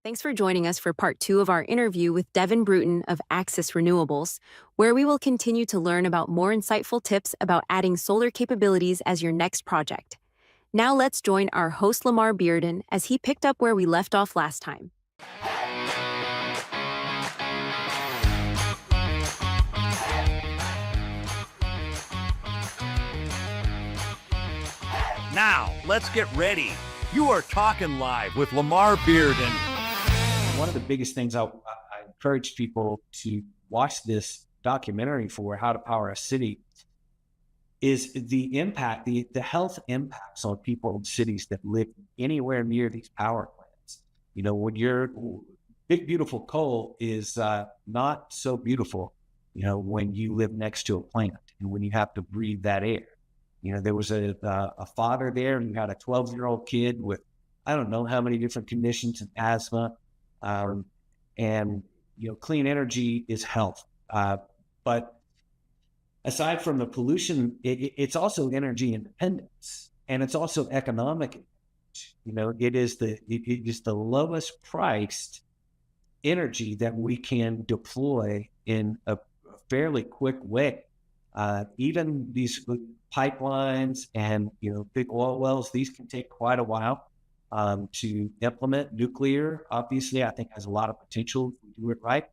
Thanks for joining us for part 2 of our interview with Deven Brewton of Axis Renewables, where we will continue to learn about more insightful tips about adding solar capabilities as your next project. Now let's join our host Lamar Bearden as he picked up where we left off last time. Now, let's get ready. You are Talkin Live with Lamar Bearden. One of the biggest things I encourage people to watch this documentary for, How to Power a City, is the impact, the health impacts on people in cities that live anywhere near these power plants. You know, when your big, beautiful coal is not so beautiful, you know, when you live next to a plant and when you have to breathe that air. You know, there was a father there who had a 12-year-old kid with, I don't know how many different conditions and asthma. And, you know, clean energy is health. But aside from the pollution, it's also energy independence, and it's also economic. You know, it is the lowest priced energy that we can deploy in a fairly quick way. Even these pipelines and, you know, big oil wells, these can take quite a while to implement. Nuclear, obviously, I think has a lot of potential if we do it right.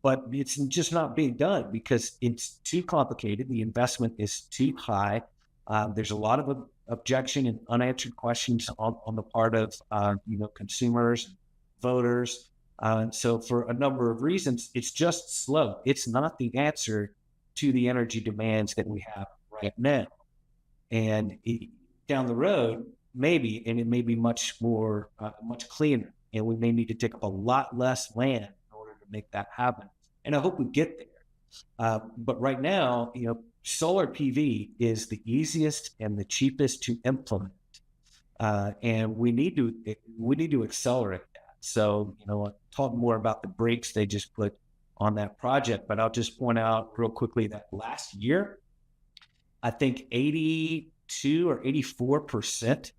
But it's just not being done because it's too complicated. The investment is too high. There's a lot of objection and unanswered questions on the part of, you know, consumers, voters. So for a number of reasons, it's just slow. It's not the answer to the energy demands that we have right now. And down the road, maybe, and it may be much more, much cleaner. And we may need to take up a lot less land in order to make that happen. And I hope we get there. But right now, you know, solar PV is the easiest and the cheapest to implement. And we need to accelerate that. So, you know, I'll talk more about the brakes they just put on that project, but I'll just point out real quickly that last year, I think 82 or 84%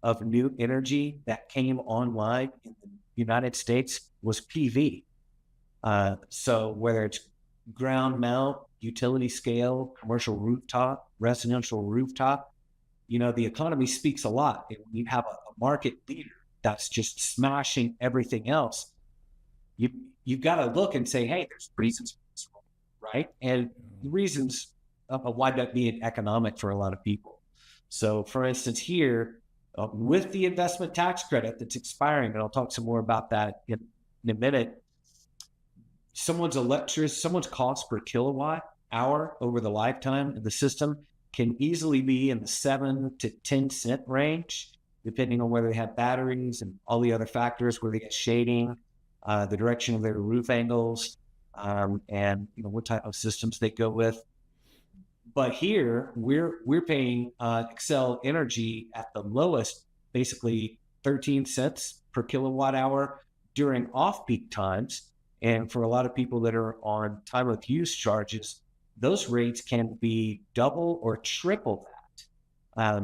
of new energy that came online in the United States was PV. So whether it's ground mount, utility scale, commercial rooftop, residential rooftop, you know, the economy speaks a lot. And when you have a market leader that's just smashing everything else, you've got to look and say, hey, there's reasons for this, right? And the reasons wind up being economic for a lot of people. So for instance, here, with the investment tax credit that's expiring, and I'll talk some more about that in a minute, someone's cost per kilowatt hour over the lifetime of the system can easily be in the 7 to 10 cent range, depending on whether they have batteries and all the other factors, where they get shading, the direction of their roof angles, and, you know, what type of systems they go with. But here we're paying Xcel Energy at the lowest, basically 13 cents per kilowatt hour during off-peak times. And for a lot of people that are on time of use charges, those rates can be double or triple that.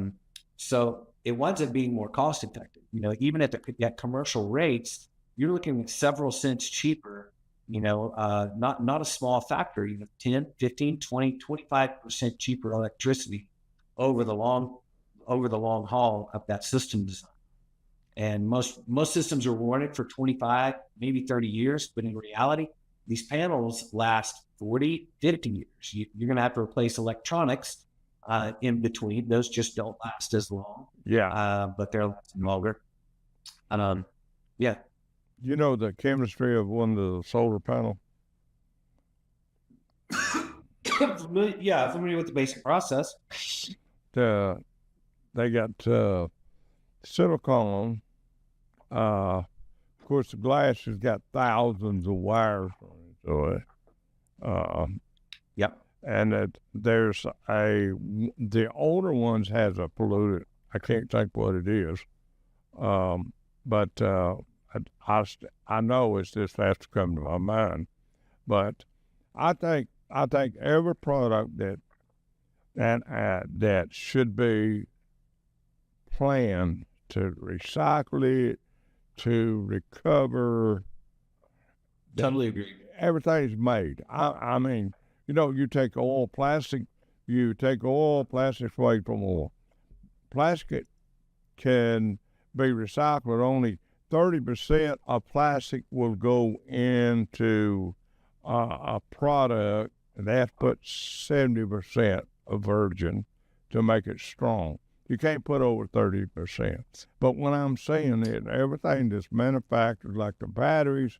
So it winds up being more cost effective. You know, even at commercial rates, you're looking at several cents cheaper, you know, not a small factor, you know, 10, 15, 20, 25% cheaper electricity over the long haul of that system design. And most systems are warranted for 25, maybe 30 years, but in reality, these panels last 40, 50 years. You're going to have to replace electronics in between. Those just don't last as long. Yeah. But they're lasting longer. Yeah. You know the chemistry of one of the solar panel? Yeah, familiar with the basic process. They got silicone. Of course, the glass has got thousands of wires on it. Yep. And there's the older ones has a pollutant. I can't think what it is. But I know it's just fast to come to my mind. But I think every product that should be planned to recycle it, to recover. Totally agree. Everything's made. I mean, you take oil, plastic, plastics away from oil. Plastic can be recycled. Only 30% of plastic will go into a product, and they have to put 70% of virgin to make it strong. You can't put over 30%. But when I'm saying it, everything that's manufactured, like the batteries,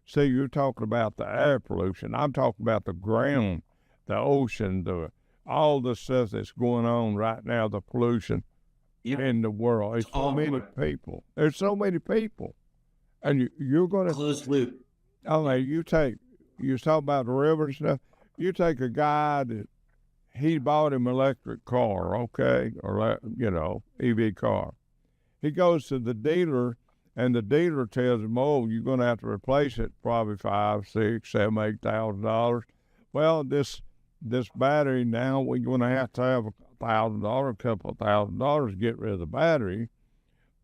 see, you're talking about the air pollution. I'm talking about the ground, the ocean, all the stuff that's going on right now, the pollution in the world. It's so many people. There's so many people. And you're going to... Closed loop. You talk about the river and stuff. You take a guy that he bought him an electric car, okay, or, EV car. He goes to the dealer, and the dealer tells him, you're going to have to replace it probably $5,000, $6,000, $7,000, $8,000. Well, this battery now, we're going to have $1,000, a couple of $1,000 to get rid of the battery.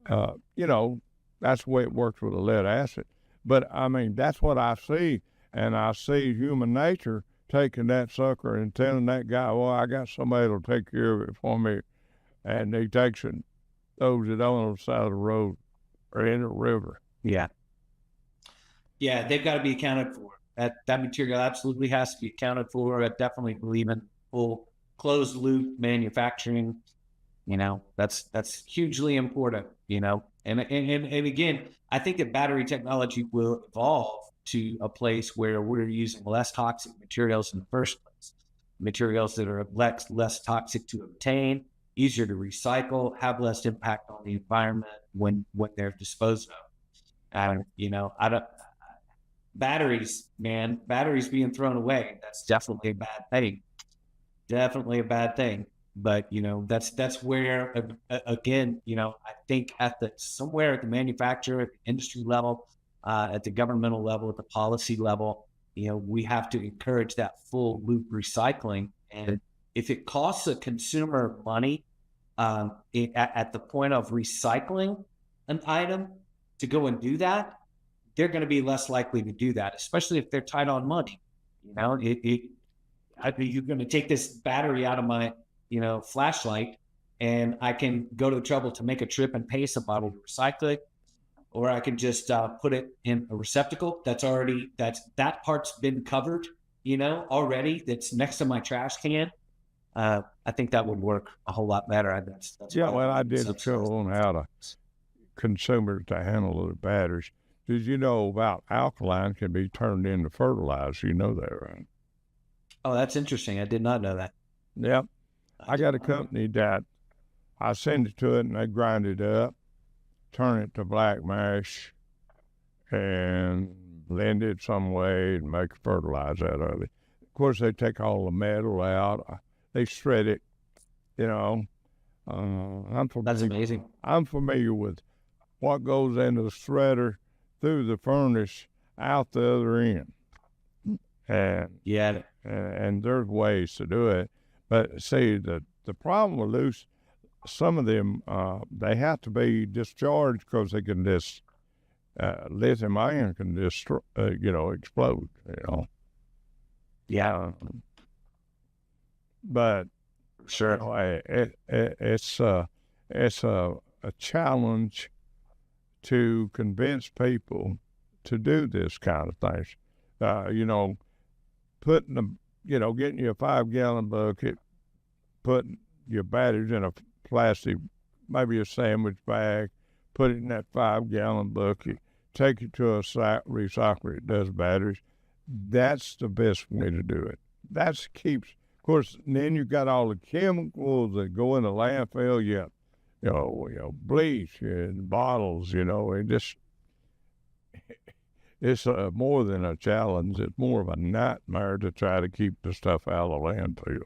That's the way it works with a lead acid. But, I mean, that's what I see, and I see human nature taking that sucker and telling that guy, I got somebody that'll take care of it for me, and he takes it and throws it on the side of the road or in the river. Yeah, they've got to be accounted for. That material absolutely has to be accounted for. I definitely believe in full closed loop manufacturing. That's hugely important. And again, I think that battery technology will evolve to a place where we're using less toxic materials in the first place, materials that are less toxic to obtain, easier to recycle, have less impact on the environment when they're disposed of. Batteries being thrown away, that's definitely a bad thing. Definitely a bad thing. But, that's where, again, I think somewhere at the manufacturer, at the industry level, at the governmental level, at the policy level, we have to encourage that full loop recycling. And if it costs a consumer money at the point of recycling an item to go and do that, they're going to be less likely to do that, especially if they're tight on money. You're going to take this battery out of my, flashlight, and I can go to the trouble to make a trip and pay somebody to recycle it, or I can just put it in a receptacle that part's been covered, already. That's next to my trash can. I think that would work a whole lot better. I did a show on how to consumers to handle the batteries. Did you know about alkaline can be turned into fertilizer? You know that, right? Oh, that's interesting. I did not know that. Yep. I got a company that I send it to it, and they grind it up, turn it to black mash, and blend it some way and make fertilizer out of it. Of course, they take all the metal out. They shred it, That's amazing. I'm familiar with what goes into the shredder through the furnace out the other end. And there's ways to do it. But see, the problem with loose, some of them, they have to be discharged because they can lithium ion can destroy, explode, Yeah. But sure, it's a challenge to convince people to do this kind of things. Putting them, getting you a 5-gallon bucket, putting your batteries in a plastic, maybe a sandwich bag, put it in that 5-gallon bucket, take it to a recycler that does batteries. That's the best way to do it. That keeps, of course, then you got all the chemicals that go in the landfill. Bleach and bottles, it's more than a challenge. It's more of a nightmare to try to keep the stuff out of the landfill.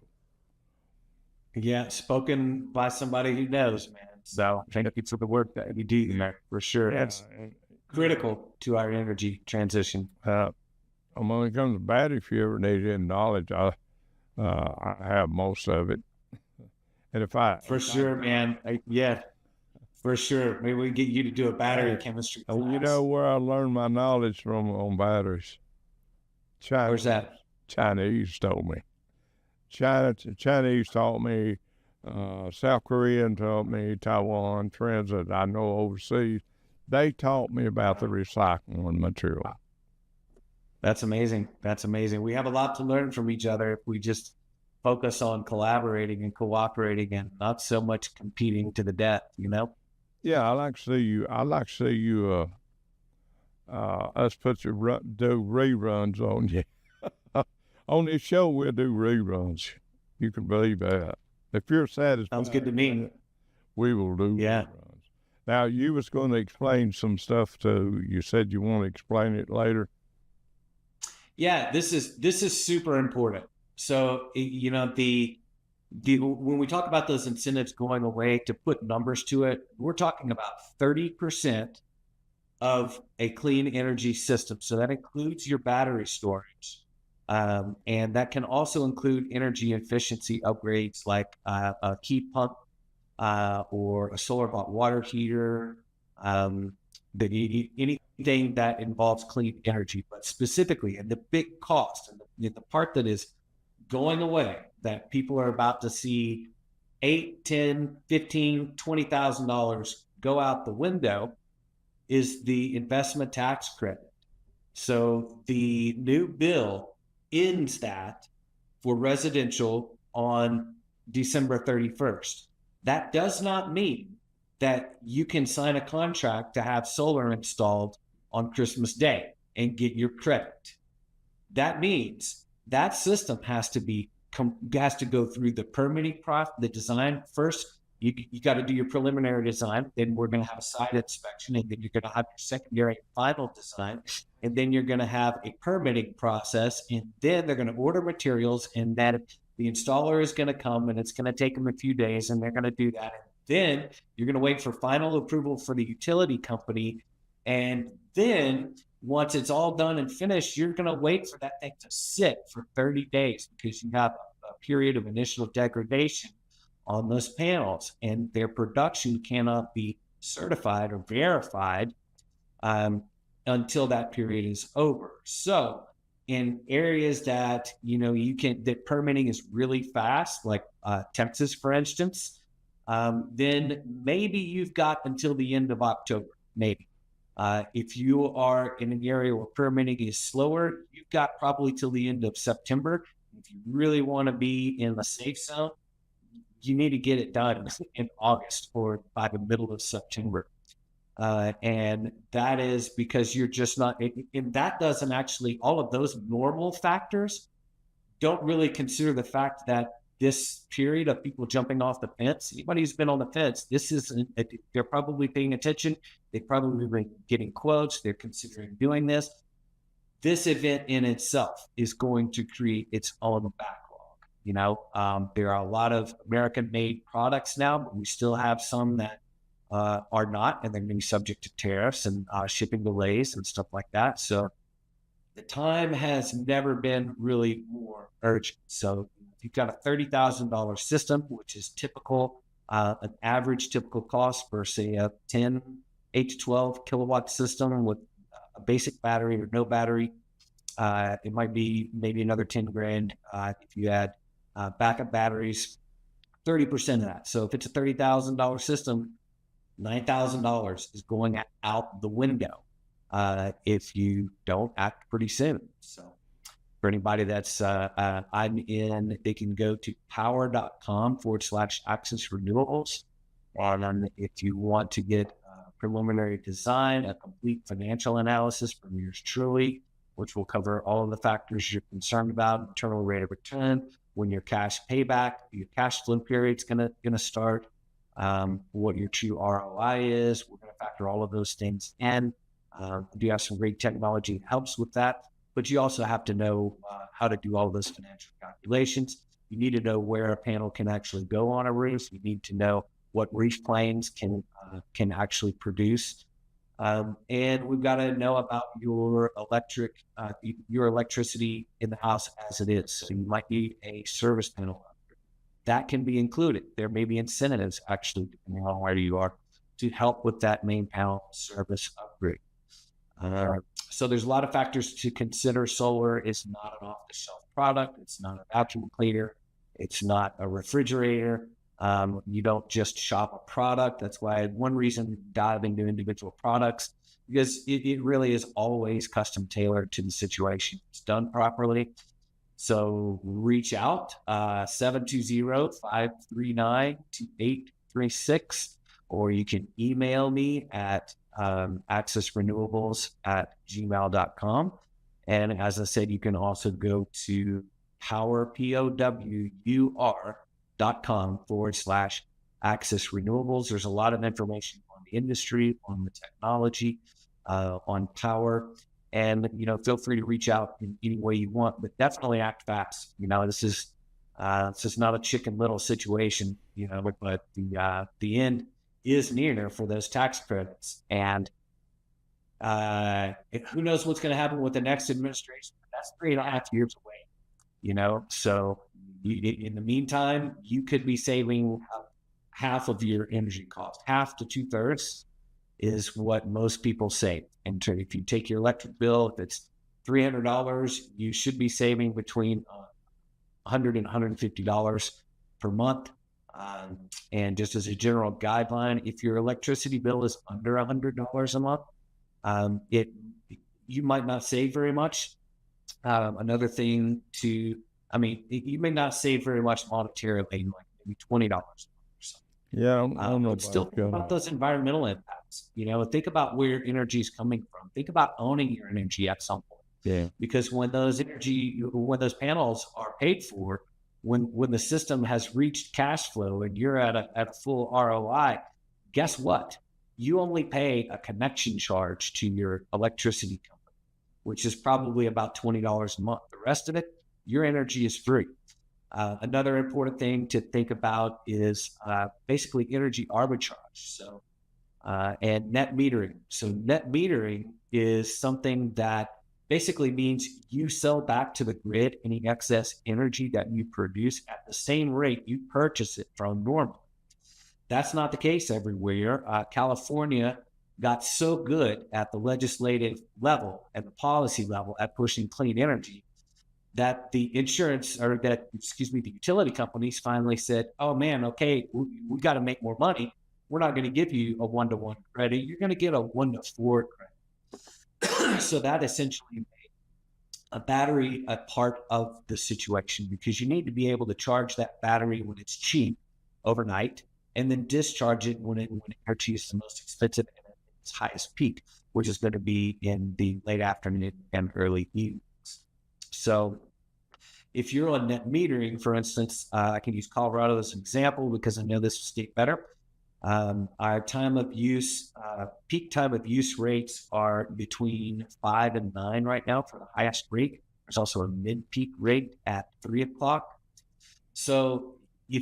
Yeah, spoken by somebody who knows, man. So thank you for the work that you do there, for sure. That's critical to our energy transition. When it comes to battery, if you ever need any knowledge, I have most of it. And man. For sure. Maybe we can get you to do a battery chemistry class. You know where I learned my knowledge from on batteries? China. Where's that? Chinese told me. Chinese taught me. South Korean taught me. Taiwan, friends that I know overseas, they taught me about the recycling material. That's amazing. That's amazing. We have a lot to learn from each other if we just focus on collaborating and cooperating and not so much competing to the death, you know? Yeah, I like to see you. Us do reruns on you. On this show, we'll do reruns. You can believe that. If you're satisfied, Sounds good to me. We will do reruns. Now, you was going to explain some stuff too. You said you want to explain it later. Yeah, this is super important. So, you know, when we talk about those incentives going away, to put numbers to it, we're talking about 30% of a clean energy system. So that includes your battery storage. And that can also include energy efficiency upgrades like a heat pump or a solar hot water heater, anything that involves clean energy. But specifically, and the big cost, and the part that is going away, that people are about to see $8, $10, $15, $20,000 go out the window, is the investment tax credit. So the new bill ends that for residential on December 31st. That does not mean that you can sign a contract to have solar installed on Christmas Day and get your credit. That means that system has to go through the permitting process, the design first. You got to do your preliminary design. Then we're going to have a site inspection, and then you're going to have your secondary and final design, and then you're going to have a permitting process, and then they're going to order materials, and then the installer is going to come, and it's going to take them a few days, and they're going to do that. And then you're going to wait for final approval for the utility company, and then once it's all done and finished, you're going to wait for that thing to sit for 30 days because you have a period of initial degradation on those panels, and their production cannot be certified or verified until that period is over. So in areas that, you know, that permitting is really fast, like Texas, for instance, then maybe you've got until the end of October, maybe. If you are in an area where permitting is slower, you've got probably till the end of September. If you really want to be in the safe zone, you need to get it done in August or by the middle of September. And that is because you're just not, and that doesn't actually, all of those normal factors don't really consider the fact that this period of people jumping off the fence, anybody who's been on the fence, they're probably paying attention. They've probably been getting quotes. They're considering doing this. This event in itself is going to create its own backlog. You know, there are a lot of American-made products now, but we still have some that are not, and they're going to be subject to tariffs and shipping delays and stuff like that. So the time has never been really more urgent. So if you've got a $30,000 system, which is typical, an average typical cost for, say, a 8 to 12 kilowatt system with a basic battery or no battery, it might be maybe another 10 grand if you add backup batteries, 30% of that. So if it's a $30,000 system, $9,000 is going out the window if you don't act pretty soon. So for anybody that's I'm in, they can go to power.com/access renewables. And if you want to get preliminary design, a complete financial analysis from yours truly, which will cover all of the factors you're concerned about, internal rate of return, when your cash payback, your cash flow period is gonna start, what your true ROI is. We're gonna factor all of those things in. We do have some great technology that helps with that, but you also have to know how to do all of those financial calculations. You need to know where a panel can actually go on a roof. You need to know what roof planes can actually produce. And we've got to know about your electricity in the house as it is. So you might need a service panel. That can be included. There may be incentives, actually, depending on where you are, to help with that main panel service upgrade. So there's a lot of factors to consider. Solar is not an off-the-shelf product. It's not a vacuum cleaner. It's not a refrigerator. You don't just shop a product. That's why one reason we dive into individual products, because it really is always custom tailored to the situation. It's done properly. So reach out, 720-539-2836, or you can email me at accessrenewables@gmail.com. And as I said, you can also go to power.com/access renewables. There's a lot of information on the industry, on the technology, on power. And, feel free to reach out in any way you want, but definitely act fast. This is not a Chicken Little situation, but the end is near for those tax credits. And who knows what's going to happen with the next administration? That's 3.5 years away, So in the meantime, you could be saving half of your energy cost. Half to 2/3 is what most people save. And if you take your electric bill, if it's $300, you should be saving between $100 and $150 per month. And just as a general guideline, if your electricity bill is under $100 a month, you might not save very much. Another thing you may not save very much monetarily, like maybe $20 or something. Yeah, I don't know. But still think about those environmental impacts. Think about where your energy is coming from. Think about owning your energy at some point. Yeah. Because when those panels are paid for, when the system has reached cash flow and you're at a full ROI, guess what? You only pay a connection charge to your electricity company, which is probably about $20 a month. The rest of it, your energy is free. Another important thing to think about is basically energy arbitrage. And net metering. So net metering is something that basically means you sell back to the grid any excess energy that you produce at the same rate you purchase it from normally. That's not the case everywhere. California got so good at the legislative level and the policy level at pushing clean energy that the utility companies finally said, oh man, okay, we got to make more money. We're not going to give you a 1-to-1 credit. You're going to get a 1-to-4 credit. So that essentially made a battery a part of the situation, because you need to be able to charge that battery when it's cheap overnight, and then discharge it when energy is the most expensive and at its highest peak, which is going to be in the late afternoon and early evenings. So if you're on net metering, for instance, I can use Colorado as an example because I know this state better. Our time of use, peak time of use rates are between 5 and 9 right now for the highest rate. There's also a mid-peak rate at 3 o'clock. So you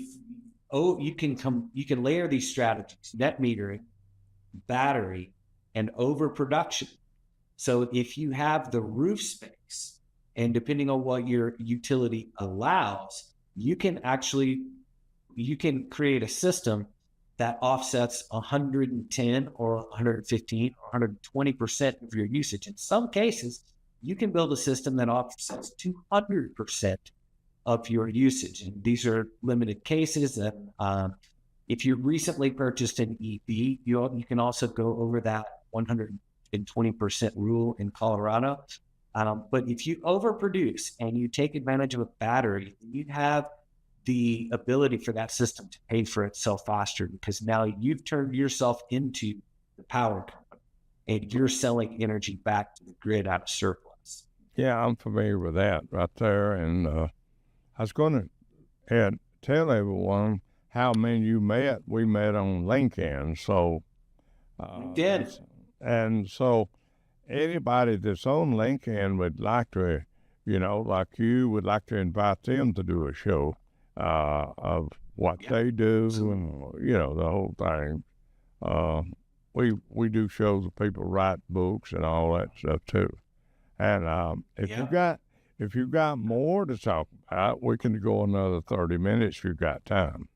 can layer these strategies: net metering, battery, and overproduction. So if you have the roof space, and depending on what your utility allows, you can create a system that offsets 110 or 115 or 120% of your usage. In some cases, you can build a system that offsets 200% of your usage. And these are limited cases. And if you recently purchased an EV, you can also go over that 120% rule in Colorado. But if you overproduce and you take advantage of a battery, you have the ability for that system to pay for itself faster, because now you've turned yourself into the power company and you're selling energy back to the grid out of surplus. Yeah, I'm familiar with that right there. And I was going to tell everyone how many you met. We met on LinkedIn. So we did. And so anybody that's on LinkedIn would like to, like you, would like to invite them to do a show of what they do, and the whole thing. We do shows of people write books and all that stuff too. And if you got more to talk about, we can go another 30 minutes if you've got time.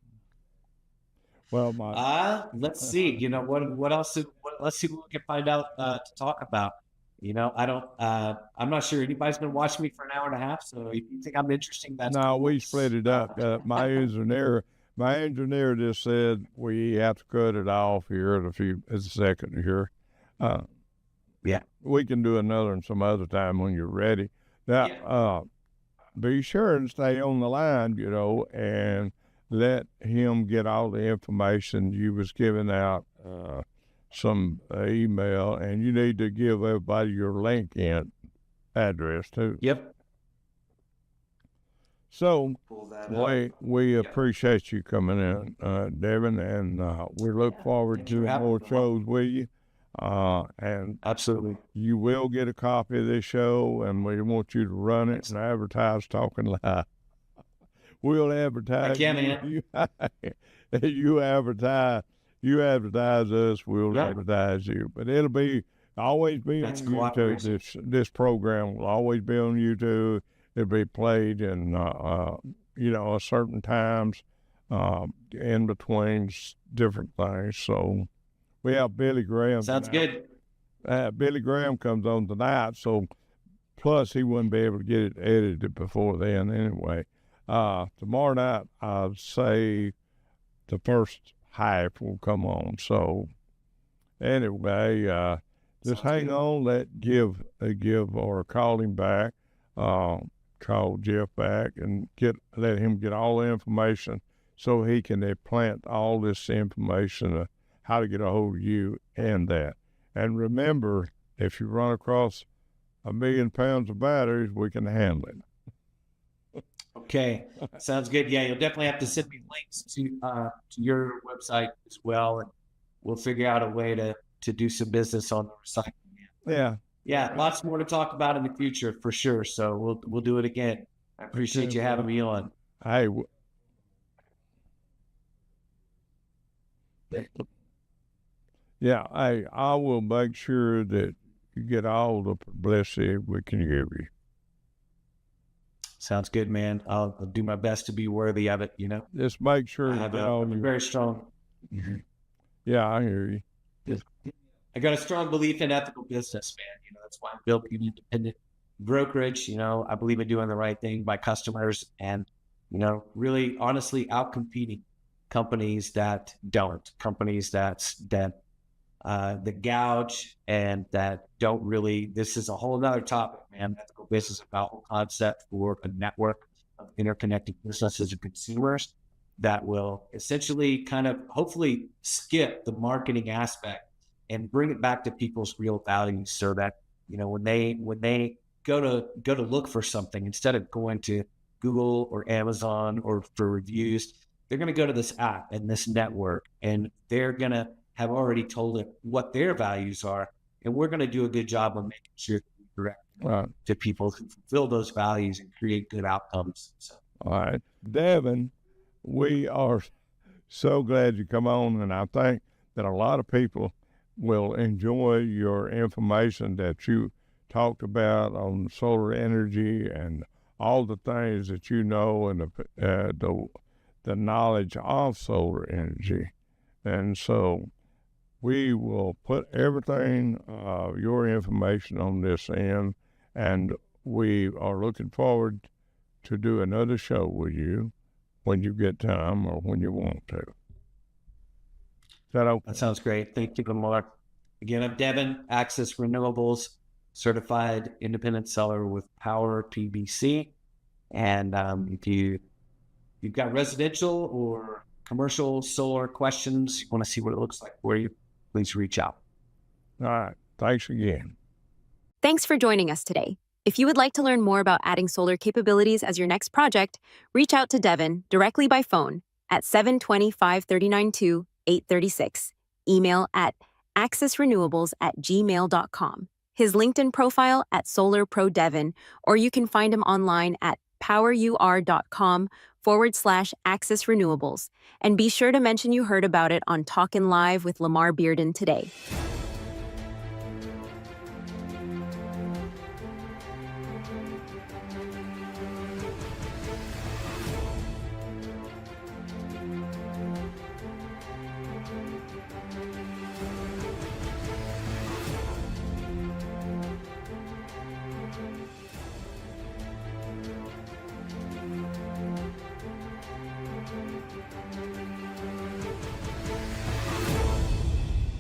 Well, let's see. You know what else? Let's see what we can find out to talk about. You know, I'm not sure anybody's been watching me for an hour and a half. So if you think I'm interesting, that's no, cool. we split it up. My engineer just said we have to cut it off here in a second here. Yeah, we can do another one some other time when you're ready. Now, be sure and stay on the line, you know, and let him get all the information you was giving out. Some email, and you need to give everybody your LinkedIn address too. Yep. So we appreciate you coming in, Deven, and we look forward to more shows with you. And absolutely, you will get a copy of this show, and we want you to run it and advertise Talkin Live. We'll advertise. You advertise us, we'll advertise you. But it'll always be on YouTube. This program will always be on YouTube. It'll be played in, certain times, in between different things. So we have Billy Graham. Sounds good. Billy Graham comes on tonight, so plus he wouldn't be able to get it edited before then anyway. Tomorrow night, I'd say the first half will come on. So anyway, just hang on, give or call him back, call Jeff back and let him get all the information so he can implant all this information of how to get a hold of you and that. And remember, if you run across 1 million pounds of batteries, we can handle it. Okay, sounds good. Yeah, you'll definitely have to send me links to your website as well, and we'll figure out a way to do some business on the recycling. Yeah, lots more to talk about in the future for sure. So we'll do it again. I appreciate you having me on. I will make sure that you get all the publicity we can give you. Sounds good, man. I'll do my best to be worthy of it, you know. Just make sure I'm very strong. Mm-hmm. Yeah, I hear you. I got a strong belief in ethical business, man. You know, that's why I built an independent brokerage. You know, I believe in doing the right thing by customers and, you know, really honestly out-competing companies that don't, companies that gouge and that don't really. This is a whole nother topic, man. Ethical business is about a whole concept for a network of interconnected businesses and consumers that will essentially kind of hopefully skip the marketing aspect and bring it back to people's real values, so that, you know, when they go to look for something, instead of going to Google or Amazon or for reviews, they're going to go to this app and this network, and they're going to have already told it what their values are, and we're going to do a good job of making sure that we direct to people who fulfill those values and create good outcomes. So. All right, Deven, we are so glad you come on, and I think that a lot of people will enjoy your information that you talked about on solar energy and all the things that you know, and the knowledge of solar energy. And so we will put everything, your information on this end, and we are looking forward to do another show with you when you get time or when you want to. Is that okay? That sounds great. Thank you, Lamar. Again, I'm Deven, Access Renewables, certified independent seller with Power PBC. And if you've got residential or commercial solar questions, you want to see what it looks like for you, please reach out. All right. Thanks again. Thanks for joining us today. If you would like to learn more about adding solar capabilities as your next project, reach out to Deven directly by phone at 720-539-2836. Email at accessrenewables@gmail.com. His LinkedIn profile at SolarProDeven, or you can find him online at powerur.com/Access Renewables. And be sure to mention you heard about it on Talkin Live with Lamar Bearden today.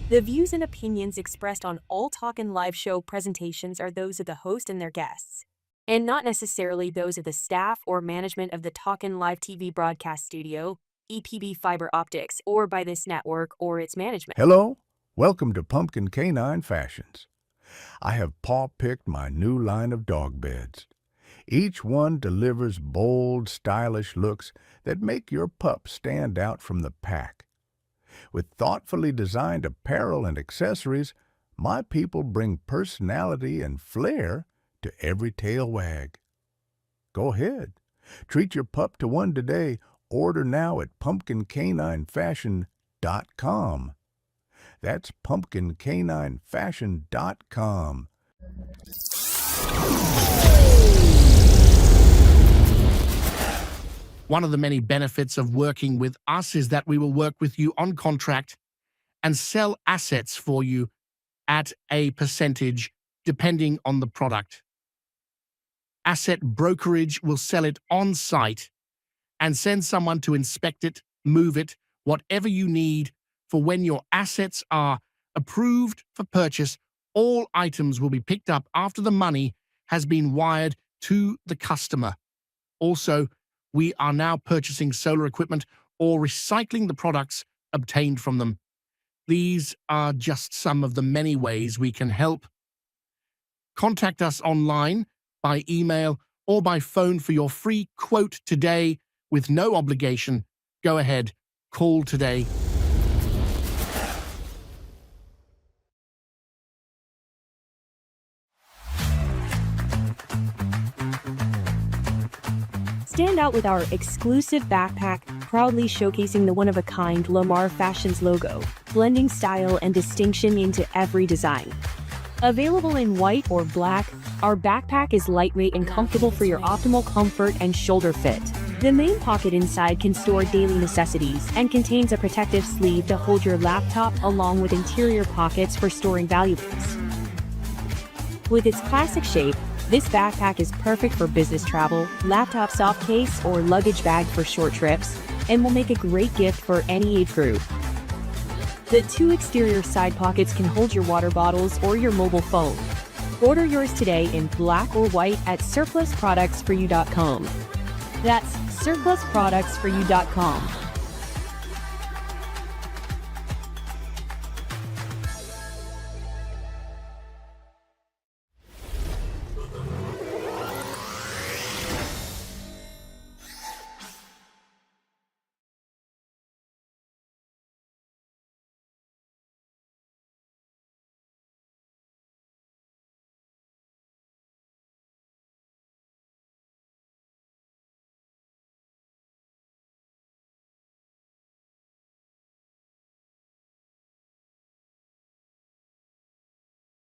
The views and opinions expressed on all Talkin Live Show presentations are those of the host and their guests, and not necessarily those of the staff or management of the Talkin Live TV Broadcast Studio, EPB Fiber Optics, or by this network or its management. Hello, welcome to Pumpkin Canine Fashions. I have paw-picked my new line of dog beds. Each one delivers bold, stylish looks that make your pup stand out from the pack. With thoughtfully designed apparel and accessories, my people bring personality and flair to every tail wag. Go ahead, treat your pup to one today. Order now at pumpkincaninefashion.com. That's pumpkincaninefashion.com. One of the many benefits of working with us is that we will work with you on contract and sell assets for you at a percentage depending on the product. Asset brokerage will sell it on site and send someone to inspect it, move it, whatever you need for when your assets are approved for purchase. All items will be picked up after the money has been wired to the customer. Also, we are now purchasing solar equipment or recycling the products obtained from them. These are just some of the many ways we can help. Contact us online, by email, or by phone for your free quote today with no obligation. Go ahead, call today. Stand out with our exclusive backpack, proudly showcasing the one-of-a-kind Lamar Fashions logo, blending style and distinction into every design. Available in white or black, our backpack is lightweight and comfortable for your optimal comfort and shoulder fit. The main pocket inside can store daily necessities and contains a protective sleeve to hold your laptop along with interior pockets for storing valuables. With its classic shape, this backpack is perfect for business travel, laptop soft case, or luggage bag for short trips, and will make a great gift for any age group. The two exterior side pockets can hold your water bottles or your mobile phone. Order yours today in black or white at surplusproductsforyou.com. That's surplusproductsforyou.com.